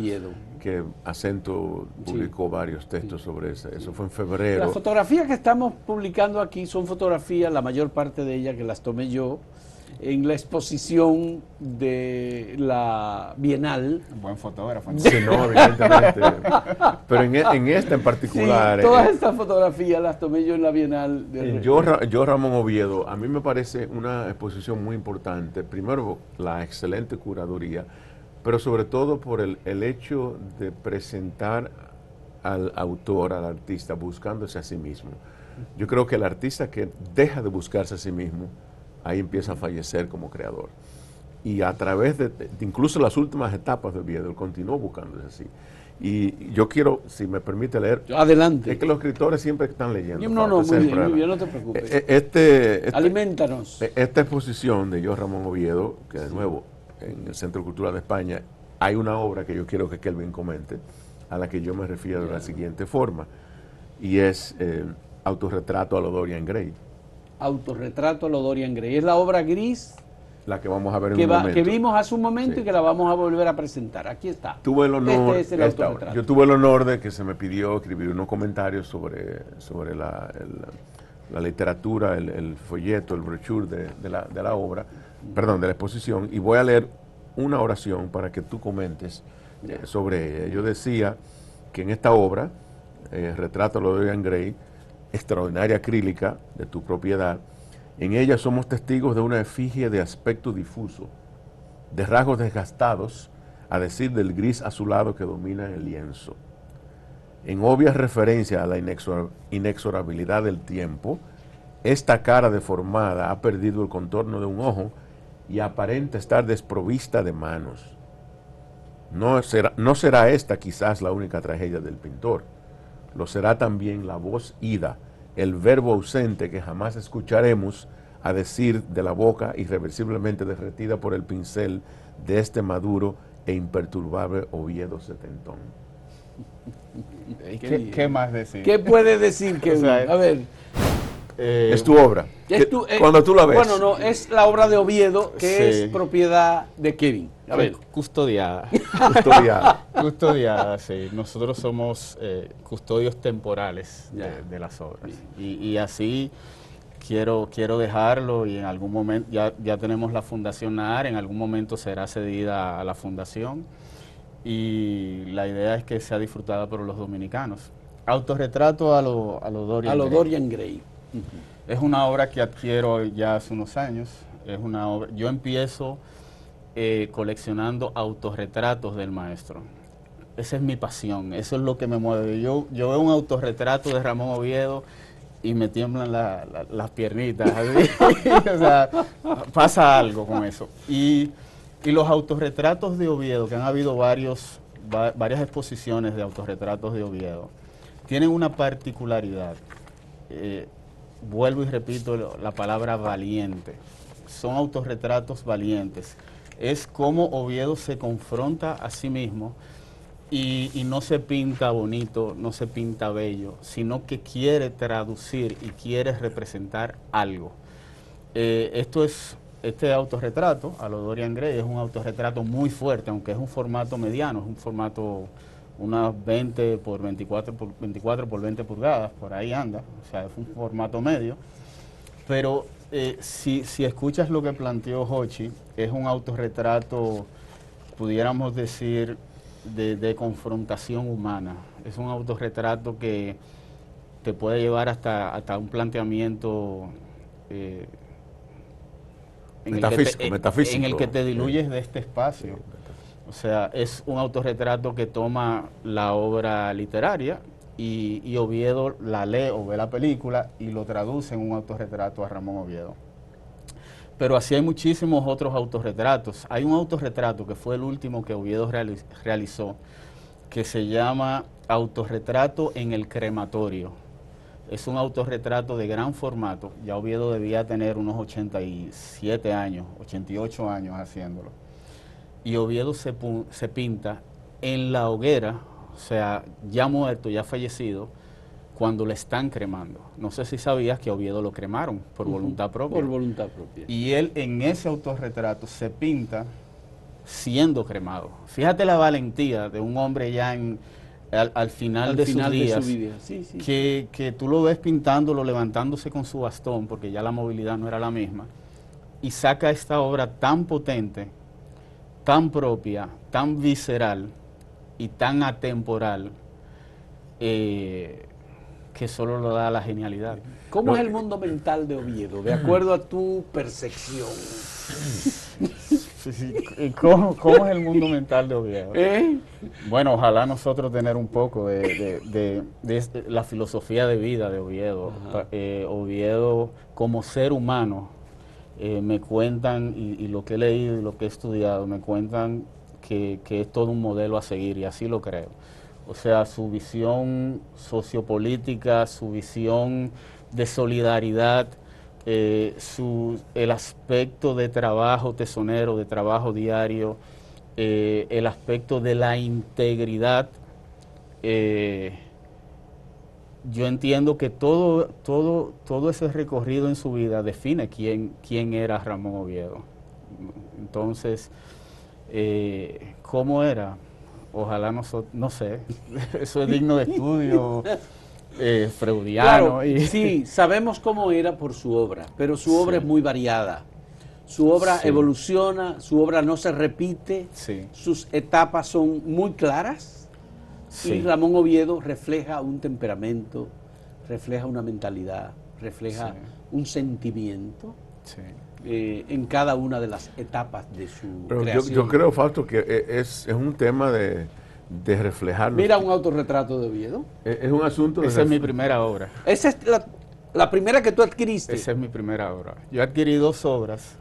que Acento publicó varios textos sobre eso. Eso fue en febrero. Las fotografías que estamos publicando aquí son fotografías, la mayor parte de ellas que las tomé yo, en la exposición de la Bienal. Buen fotógrafo. ¿No? Sí, no, evidentemente. Pero en esta en particular. Sí, todas estas fotografías las tomé yo en la Bienal. Yo Ramón Oviedo, a mí me parece una exposición muy importante. Primero, la excelente curaduría, pero sobre todo por el hecho de presentar al autor, al artista, buscándose a sí mismo. Yo creo que el artista que deja de buscarse a sí mismo, ahí empieza a fallecer como creador. Y a través de incluso las últimas etapas de Oviedo, él continuó buscándose así. Y yo quiero, si me permite leer. Adelante. Es que los escritores siempre están leyendo. No, muy bien, no te preocupes. Aliméntanos. Esta exposición de yo, Ramón Oviedo, que de nuevo, en el Centro Cultural de España, hay una obra que yo quiero que Kelvin comente, a la que yo me refiero de la siguiente forma, y es Autorretrato a lo Dorian Gray. Autorretrato a lo Dorian Gray. Es la obra gris la que vamos a ver en un momento. Que vimos hace un momento, sí, y que la vamos a volver a presentar. Aquí está. Tuve el honor, este es el autorretrato. Yo tuve el honor de que se me pidió escribir unos comentarios sobre la literatura, el folleto, el brochure de la obra, perdón, de la exposición, y voy a leer una oración para que tú comentes sobre ella. Yo decía que en esta obra, Retrato a lo Dorian Gray, extraordinaria acrílica de tu propiedad, en ella somos testigos de una efigie de aspecto difuso, de rasgos desgastados, a decir del gris azulado que domina el lienzo. En obvia referencia a la inexorabilidad del tiempo, esta cara deformada ha perdido el contorno de un ojo y aparenta estar desprovista de manos. No será esta quizás la única tragedia del pintor. Lo será también la voz ida, el verbo ausente que jamás escucharemos a decir de la boca irreversiblemente derretida por el pincel de este maduro e imperturbable Oviedo setentón. ¿Qué más decir? ¿Qué puede decir? Que, o sea, a ver. Es tu obra. Cuando tú la ves. Bueno, no, es la obra de Oviedo, que sí, es propiedad de Kevin. A ver. Custodiada. Custodiada, sí. Nosotros somos custodios temporales de las obras. Y así quiero dejarlo, y en algún momento, ya tenemos la Fundación Nahar, en algún momento será cedida a la Fundación, y la idea es que sea disfrutada por los dominicanos. Autorretrato a lo Dorian Gray. Dorian Gray. Es una obra que adquiero ya hace unos años. Es una obra, yo empiezo coleccionando autorretratos del maestro. Esa es mi pasión, eso es lo que me mueve. Yo veo un autorretrato de Ramón Oviedo y me tiemblan las piernitas. O sea, pasa algo con eso. Y los autorretratos de Oviedo, que han habido varias exposiciones de autorretratos de Oviedo, tienen una particularidad. Vuelvo y repito la palabra valiente. Son autorretratos valientes. Es como Oviedo se confronta a sí mismo y no se pinta bonito, no se pinta bello, sino que quiere traducir y quiere representar algo. Este autorretrato, a lo Dorian Gray, es un autorretrato muy fuerte, aunque es un formato mediano, es un formato unas 20 por 24 por 20 pulgadas, por ahí anda, o sea, es un formato medio, pero si escuchas lo que planteó Hochi, es un autorretrato, pudiéramos decir, de confrontación humana. Es un autorretrato que te puede llevar hasta un planteamiento metafísico, en el que te diluyes de este espacio. O sea, es un autorretrato que toma la obra literaria y Oviedo la lee o ve la película y lo traduce en un autorretrato a Ramón Oviedo. Pero así hay muchísimos otros autorretratos. Hay un autorretrato que fue el último que Oviedo realizó, que se llama Autorretrato en el crematorio. Es un autorretrato de gran formato. Ya Oviedo debía tener unos 87 años, 88 años haciéndolo. Y Oviedo se pinta en la hoguera, o sea, ya muerto, ya fallecido, cuando le están cremando. No sé si sabías que a Oviedo lo cremaron por voluntad propia. Por voluntad propia. Y él en ese autorretrato se pinta siendo cremado. Fíjate la valentía de un hombre ya al final de sus días, sí, sí. Que tú lo ves pintándolo, levantándose con su bastón, porque ya la movilidad no era la misma, y saca esta obra tan potente, tan propia, tan visceral y tan atemporal, que solo lo da la genialidad. ¿Cómo es el mundo mental de Oviedo, de acuerdo a tu percepción? ¿Cómo es el mundo mental de Oviedo? ¿Eh? Bueno, ojalá nosotros tener un poco de la filosofía de vida de Oviedo. Oviedo como ser humano, me cuentan, y lo que he leído y lo que he estudiado, me cuentan que es todo un modelo a seguir, y así lo creo. O sea, su visión sociopolítica, su visión de solidaridad, el aspecto de trabajo tesonero, de trabajo diario, el aspecto de la integridad. Yo entiendo que todo ese recorrido en su vida define quién era Ramón Oviedo. Entonces, ¿cómo era? Ojalá no sé, eso es digno de estudio freudiano. Claro, sí, sabemos cómo era por su obra, pero su obra es muy variada. Su obra evoluciona, su obra no se repite, sus etapas son muy claras, y Ramón Oviedo refleja un temperamento, refleja una mentalidad, refleja un sentimiento en cada una de las etapas de su creación. Yo creo, Fausto, que es un tema de reflejarlo. Mira un autorretrato de Oviedo. Es un asunto de... Esa es mi primera obra. Esa es la primera que tú adquiriste. Esa es mi primera obra. Yo adquirí 2 obras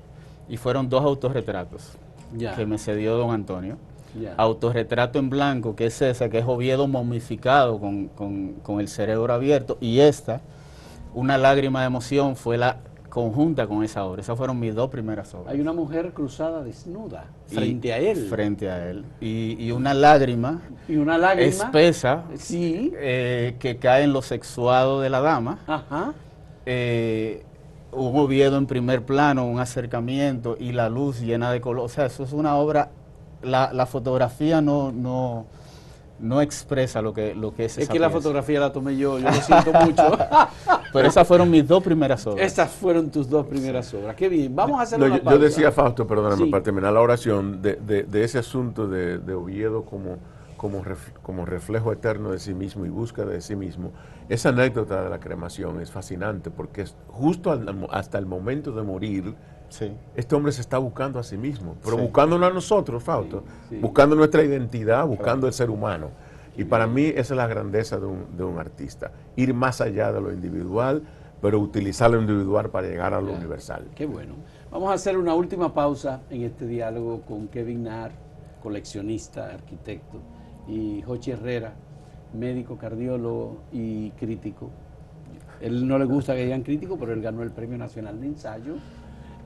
y fueron 2 autorretratos que me cedió don Antonio. Autorretrato en blanco, que es esa, que es Oviedo momificado con el cerebro abierto, y esta, Una lágrima de emoción, fue la conjunta con esa obra. Esas fueron mis 2 primeras obras. Hay una mujer cruzada desnuda frente a él. Frente a él. Y una lágrima, espesa, que cae en lo sexuado de la dama. Un Oviedo en primer plano, un acercamiento y la luz llena de color. O sea, eso es una obra. La fotografía no expresa lo que es esa Es que la fotografía la tomé yo lo siento mucho. Pero esas fueron mis 2 primeras obras. Estas fueron tus 2 primeras obras. Qué bien, vamos a hacer una pausa. Yo decía, Fausto, perdóname, para terminar la oración, de ese asunto de Oviedo como reflejo eterno de sí mismo y búsqueda de sí mismo. Esa anécdota de la cremación es fascinante, porque es justo hasta el momento de morir, este hombre se está buscando a sí mismo, pero buscándonos a nosotros, Fausto, buscando nuestra identidad, buscando el ser humano. Y para mí esa es la grandeza de un artista, ir más allá de lo individual, pero utilizar lo individual para llegar a lo universal. Qué bueno. Vamos a hacer una última pausa en este diálogo con Kevin Naar, coleccionista, arquitecto, y Jochi Herrera, médico, cardiólogo y crítico. Él no le gusta que digan crítico, pero él ganó el Premio Nacional de Ensayo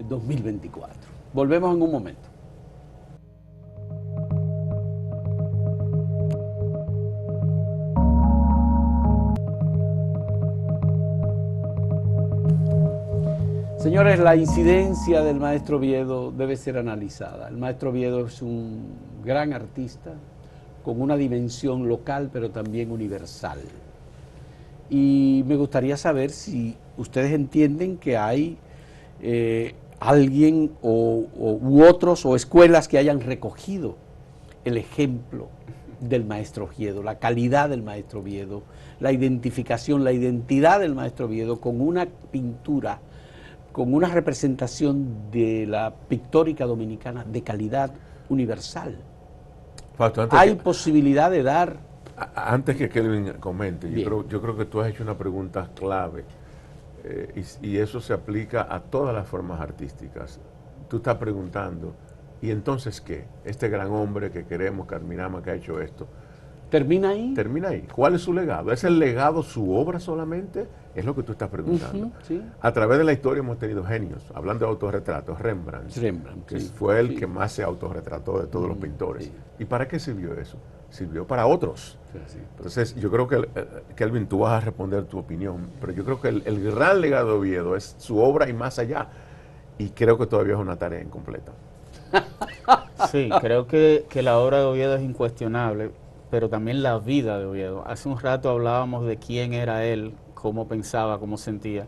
2024. Volvemos en un momento. Señores, la incidencia del maestro Oviedo debe ser analizada. El maestro Oviedo es un gran artista con una dimensión local, pero también universal. Y me gustaría saber si ustedes entienden que hay alguien u otros o escuelas que hayan recogido el ejemplo del maestro Oviedo, la calidad del maestro Oviedo, la identificación, la identidad del maestro Oviedo con una pintura, con una representación de la pictórica dominicana de calidad universal. Fausto, ¿Hay posibilidad de dar? Antes que Kelvin comente, yo creo que tú has hecho una pregunta clave, y eso se aplica a todas las formas artísticas. Tú estás preguntando, ¿y entonces qué? Este gran hombre que queremos, que admiramos, que ha hecho esto, ¿termina ahí? Termina ahí. ¿Cuál es su legado? ¿Es el legado su obra solamente? Es lo que tú estás preguntando. A través de la historia hemos tenido genios. Hablando de autorretratos, Rembrandt, que fue el que más se autorretrató de todos los pintores. ¿Y para qué sirvió eso? Sirvió para otros. Entonces, yo creo que, Kelvin, tú vas a responder tu opinión, pero yo creo que el gran legado de Oviedo es su obra y más allá. Y creo que todavía es una tarea incompleta. Sí, creo que la obra de Oviedo es incuestionable, pero también la vida de Oviedo. Hace un rato hablábamos de quién era él, cómo pensaba, cómo sentía.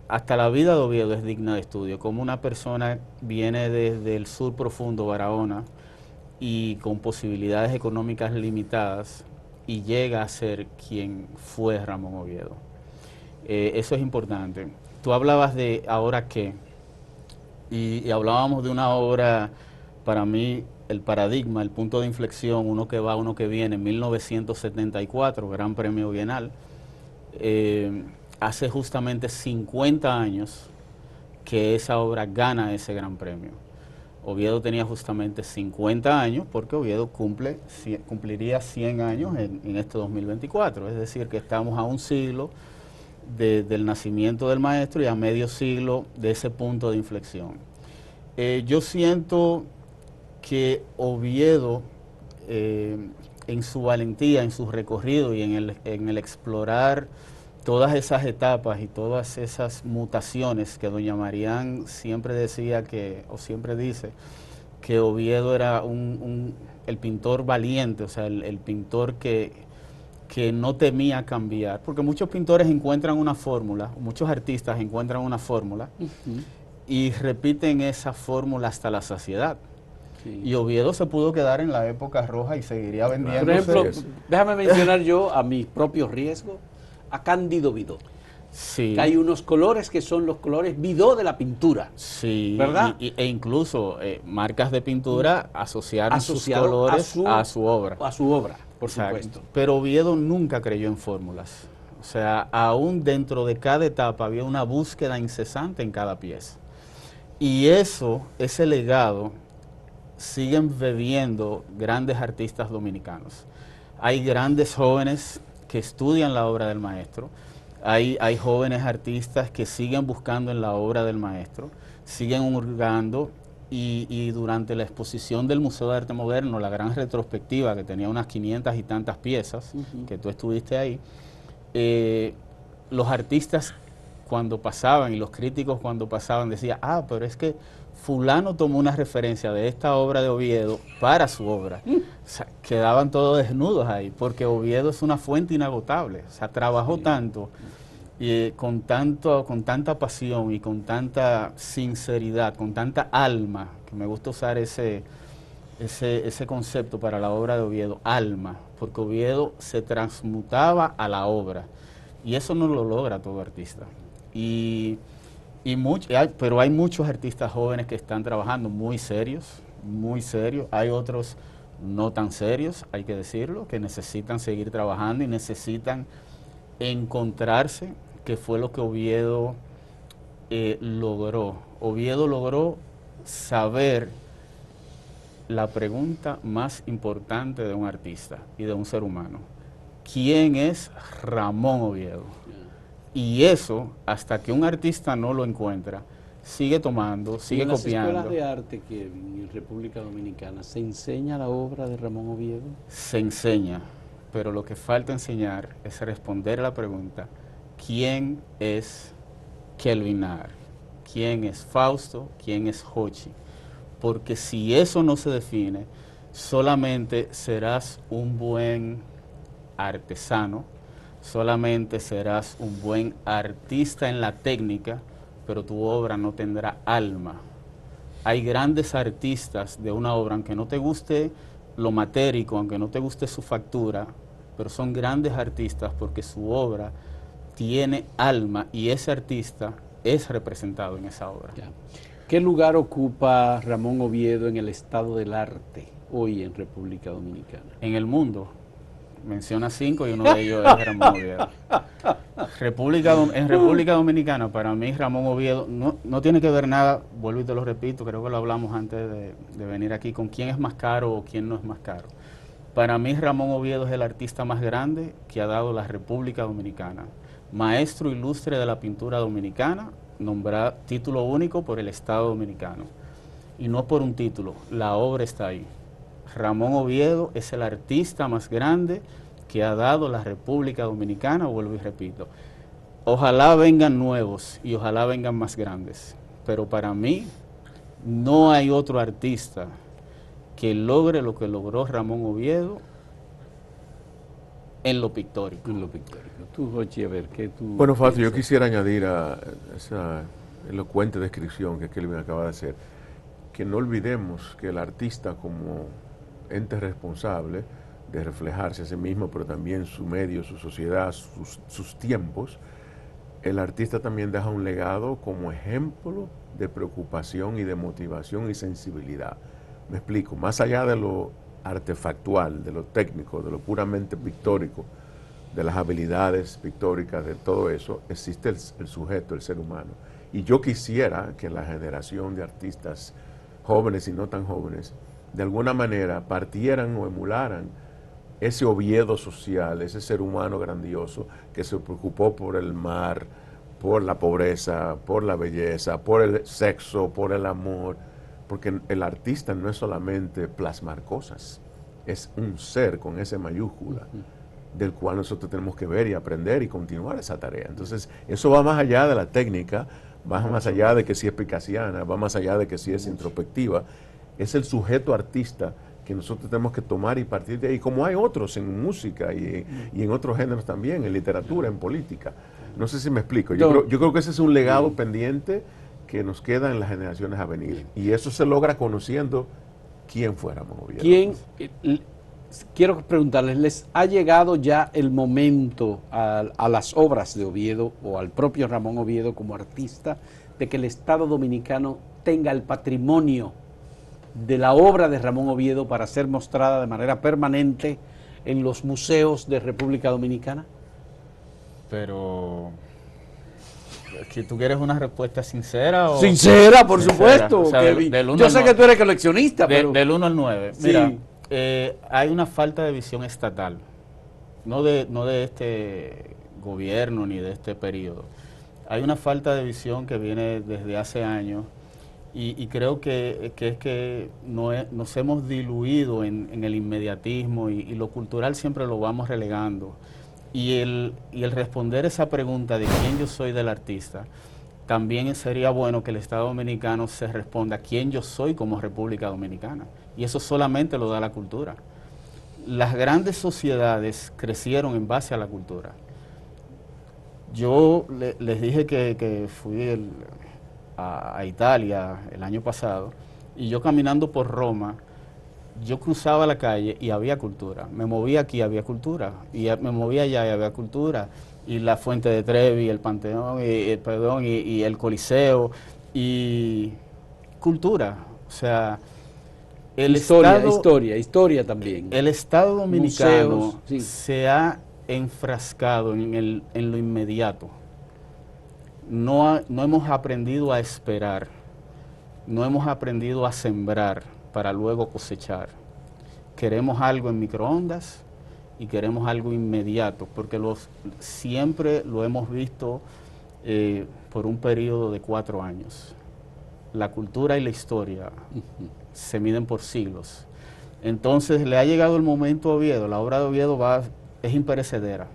Hasta la vida de Oviedo es digna de estudio, como una persona viene desde el sur profundo, Barahona, y con posibilidades económicas limitadas, y llega a ser quien fue Ramón Oviedo. Eso es importante. Tú hablabas de ahora qué, y hablábamos de una obra, para mí, el paradigma, el punto de inflexión, uno que va, uno que viene, 1974, Gran Premio Bienal. Hace justamente 50 años que esa obra gana ese gran premio. Oviedo tenía justamente 50 años porque Oviedo cumpliría 100 años en este 2024, es decir, que estamos a un siglo del nacimiento del maestro y a medio siglo de ese punto de inflexión. Yo siento que Oviedo, en su valentía, en su recorrido y en el explorar todas esas etapas y todas esas mutaciones que doña Marián siempre decía o siempre dice, que Oviedo era el pintor valiente, o sea, el pintor que no temía cambiar, porque muchos pintores encuentran una fórmula, muchos artistas encuentran una fórmula y repiten esa fórmula hasta la saciedad. Sí. Y Oviedo se pudo quedar en la época roja y seguiría vendiendo. Por ejemplo, déjame mencionar yo a mi propio riesgo a Cándido Vidó. Sí. Que hay unos colores que son los colores Vidó de la pintura. Sí, ¿verdad? E incluso marcas de pintura asociaron sus colores a su obra. A su obra, por supuesto. Pero Oviedo nunca creyó en fórmulas. O sea, aún dentro de cada etapa había una búsqueda incesante en cada pieza. Y ese legado, siguen bebiendo grandes artistas dominicanos. Hay grandes jóvenes que estudian la obra del maestro, hay jóvenes artistas que siguen buscando en la obra del maestro, siguen hurgando y durante la exposición del Museo de Arte Moderno, la gran retrospectiva que tenía unas 500 y tantas piezas, que tú estuviste ahí, los artistas cuando pasaban y los críticos cuando pasaban decían, pero es que fulano tomó una referencia de esta obra de Oviedo para su obra. O sea, quedaban todos desnudos ahí, porque Oviedo es una fuente inagotable. O sea, trabajó tanto, con tanta pasión y con tanta sinceridad, con tanta alma, que me gusta usar ese concepto para la obra de Oviedo, alma, porque Oviedo se transmutaba a la obra, y eso no lo logra todo artista. Pero hay muchos artistas jóvenes que están trabajando muy serios, hay otros no tan serios, hay que decirlo, que necesitan seguir trabajando y necesitan encontrarse, que fue lo que Oviedo logró. Oviedo logró saber la pregunta más importante de un artista y de un ser humano. ¿Quién es Ramón Oviedo? Y eso, hasta que un artista no lo encuentra, sigue tomando, sigue copiando. ¿En las escuelas de arte que en República Dominicana se enseña la obra de Ramón Oviedo? Se enseña, pero lo que falta enseñar es responder a la pregunta, ¿quién es Kelvin Nahar? ¿Quién es Fausto? ¿Quién es Hochi? Porque si eso no se define, solamente serás un buen artesano, solamente serás un buen artista en la técnica, pero tu obra no tendrá alma. Hay grandes artistas de una obra, aunque no te guste lo matérico, aunque no te guste su factura, pero son grandes artistas porque su obra tiene alma y ese artista es representado en esa obra. Ya. ¿Qué lugar ocupa Ramón Oviedo en el estado del arte hoy en República Dominicana? En el mundo. Menciona 5 y uno de ellos es Ramón Oviedo. En República Dominicana, para mí Ramón Oviedo no tiene que ver nada, vuelvo y te lo repito, creo que lo hablamos antes de venir aquí, con quién es más caro o quién no es más caro. Para mí Ramón Oviedo es el artista más grande que ha dado la República Dominicana. Maestro ilustre de la pintura dominicana, nombrado título único por el Estado Dominicano. Y no por un título, la obra está ahí. Ramón Oviedo es el artista más grande que ha dado la República Dominicana, vuelvo y repito. Ojalá vengan nuevos y ojalá vengan más grandes, pero para mí no hay otro artista que logre lo que logró Ramón Oviedo en lo pictórico. En lo pictórico. Tú, Jochi, a ver, ¿qué tú Bueno, Fausto, yo piensas? quisiera añadir a esa elocuente descripción que Kelvin acaba de hacer, que no olvidemos que el artista como ente responsable de reflejarse a sí mismo, pero también su medio, su sociedad, sus tiempos, el artista también deja un legado como ejemplo de preocupación y de motivación y sensibilidad. Me explico, más allá de lo artefactual, de lo técnico, de lo puramente pictórico, de las habilidades pictóricas, de todo eso, existe el sujeto, el ser humano. Y yo quisiera que la generación de artistas jóvenes y no tan jóvenes, de alguna manera partieran o emularan ese Oviedo social, ese ser humano grandioso que se preocupó por el mar, por la pobreza, por la belleza, por el sexo, por el amor, porque el artista no es solamente plasmar cosas, es un ser con S mayúscula, del cual nosotros tenemos que ver y aprender y continuar esa tarea. Entonces, eso va más allá de la técnica, va más allá de que si es picasiana, va más allá de que si es introspectiva, es el sujeto artista que nosotros tenemos que tomar y partir de ahí, como hay otros en música y en otros géneros también, en literatura, en política. No sé si me explico. Yo creo que ese es un legado pendiente que nos queda en las generaciones a venir. Y eso se logra conociendo quién fue Ramón Oviedo. Quiero preguntarles, ¿les ha llegado ya el momento a las obras de Oviedo o al propio Ramón Oviedo como artista de que el Estado Dominicano tenga el patrimonio de la obra de Ramón Oviedo para ser mostrada de manera permanente en los museos de República Dominicana? Pero, ¿que tú quieres una respuesta sincera? O Sincera, por sincera? supuesto, O sea, Kevin. del uno Yo al sé que nueve. tú eres coleccionista, pero... Del 1 al 9. Sí. Mira, hay una falta de visión estatal, no de este gobierno ni de este periodo. Hay una falta de visión que viene desde hace años y creo que es que nos hemos diluido en el inmediatismo y lo cultural siempre lo vamos relegando. Y el responder esa pregunta de quién yo soy del artista, también sería bueno que el Estado Dominicano se responda quién yo soy como República Dominicana. Y eso solamente lo da la cultura. Las grandes sociedades crecieron en base a la cultura. Yo les dije que fui a Italia el año pasado y yo caminando por Roma, yo cruzaba la calle y había cultura. Me movía aquí y había cultura. Y me movía allá y había cultura. Y la Fuente de Trevi, el Panteón, y el Coliseo, y cultura. O sea, historia también. El Estado Dominicano Museos, sí. se ha enfrascado en lo inmediato. No hemos aprendido a esperar, no hemos aprendido a sembrar para luego cosechar. Queremos algo en microondas y queremos algo inmediato, porque siempre lo hemos visto por un periodo de 4 años. La cultura y la historia se miden por siglos. Entonces le ha llegado el momento a Oviedo, la obra de Oviedo es imperecedera.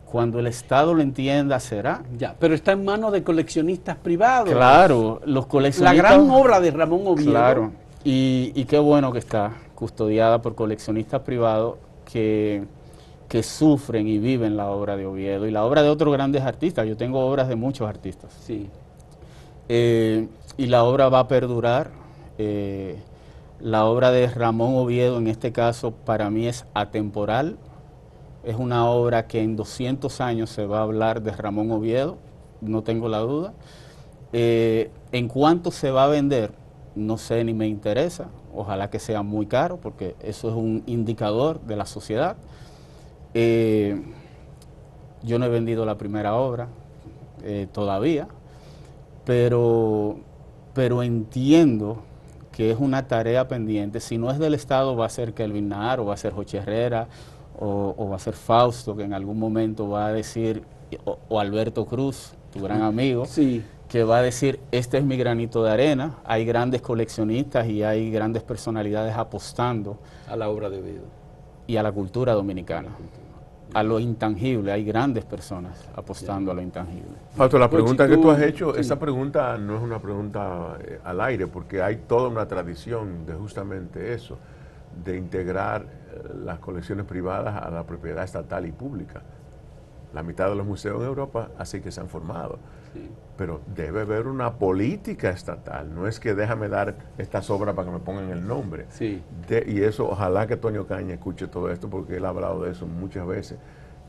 Cuando el Estado lo entienda, será. Ya, pero está en manos de coleccionistas privados. Claro, los coleccionistas. La gran obra de Ramón Oviedo. Claro, y qué bueno que está custodiada por coleccionistas privados que sufren y viven la obra de Oviedo y la obra de otros grandes artistas. Yo tengo obras de muchos artistas. Sí. Y la obra va a perdurar. La obra de Ramón Oviedo, en este caso, para mí es atemporal. Es una obra que en 200 años se va a hablar de Ramón Oviedo, no tengo la duda. En cuánto se va a vender, no sé ni me interesa. Ojalá que sea muy caro, porque eso es un indicador de la sociedad. Yo no he vendido la primera obra todavía, pero entiendo que es una tarea pendiente. Si no es del Estado, va a ser Kelvin Nahar, o va a ser Jochi Herrera, o va a ser Fausto, que en algún momento va a decir, o Alberto Cruz, tu gran amigo, sí, que va a decir, este es mi granito de arena. Hay grandes coleccionistas y hay grandes personalidades apostando a la obra de Oviedo y a la cultura dominicana. A lo intangible, hay grandes personas apostando a lo intangible. Fausto, la pregunta que tú has hecho, sí. esa pregunta no es una pregunta al aire, porque hay toda una tradición de justamente eso, de integrar las colecciones privadas a la propiedad estatal y pública. La mitad de los museos en Europa así que se han formado. Sí. Pero debe haber una política estatal, no es que déjame dar estas obras para que me pongan el nombre. Sí. Y eso, ojalá que Toño Caña escuche todo esto, porque él ha hablado de eso muchas veces.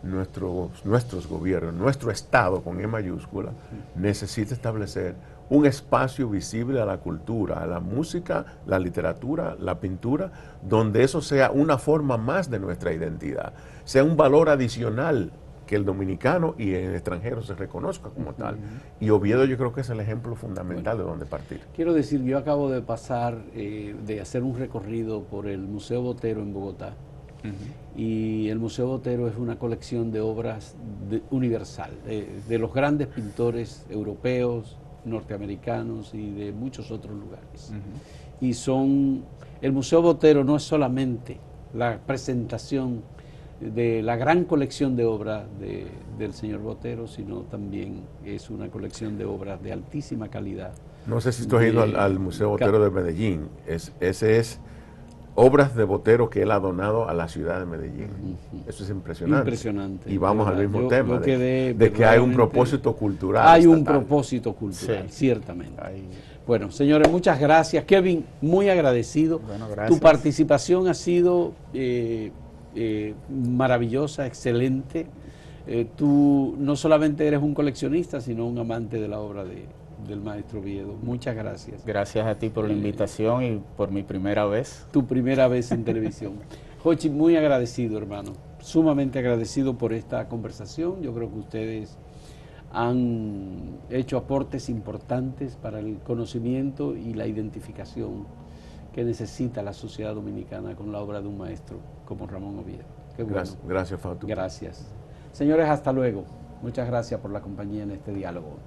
Nuestros gobiernos, nuestro Estado con E mayúscula, necesita establecer un espacio visible a la cultura, a la música, la literatura, la pintura, donde eso sea una forma más de nuestra identidad, sea un valor adicional que el dominicano y el extranjero se reconozca como tal. Y Oviedo yo creo que es el ejemplo fundamental de donde partir. Quiero decir, yo acabo de pasar, de hacer un recorrido por el Museo Botero en Bogotá. Y el Museo Botero es una colección de obras universal, de los grandes pintores europeos, norteamericanos y de muchos otros lugares. Y el Museo Botero no es solamente la presentación de la gran colección de obras del señor Botero, sino también es una colección de obras de altísima calidad. No sé si tú has ido al Museo Botero de Medellín. Ese es obras de Botero que él ha donado a la ciudad de Medellín. Eso es impresionante. Impresionante. Y vamos al mismo tema, de que hay un propósito cultural. Hay estatal. un propósito cultural, sí, ciertamente. Bueno, señores, muchas gracias. Kevin, muy agradecido. Bueno, gracias. Tu participación ha sido maravillosa, excelente. Tú no solamente eres un coleccionista, sino un amante de la obra del maestro Oviedo. Muchas gracias. Gracias a ti por la invitación y por mi primera vez. Tu primera vez en televisión. Jochi, muy agradecido, hermano. Sumamente agradecido por esta conversación. Yo creo que ustedes han hecho aportes importantes para el conocimiento y la identificación que necesita la sociedad dominicana con la obra de un maestro como Ramón Oviedo. Qué bueno. Gracias, Fausto. Gracias. Señores, hasta luego. Muchas gracias por la compañía en este diálogo.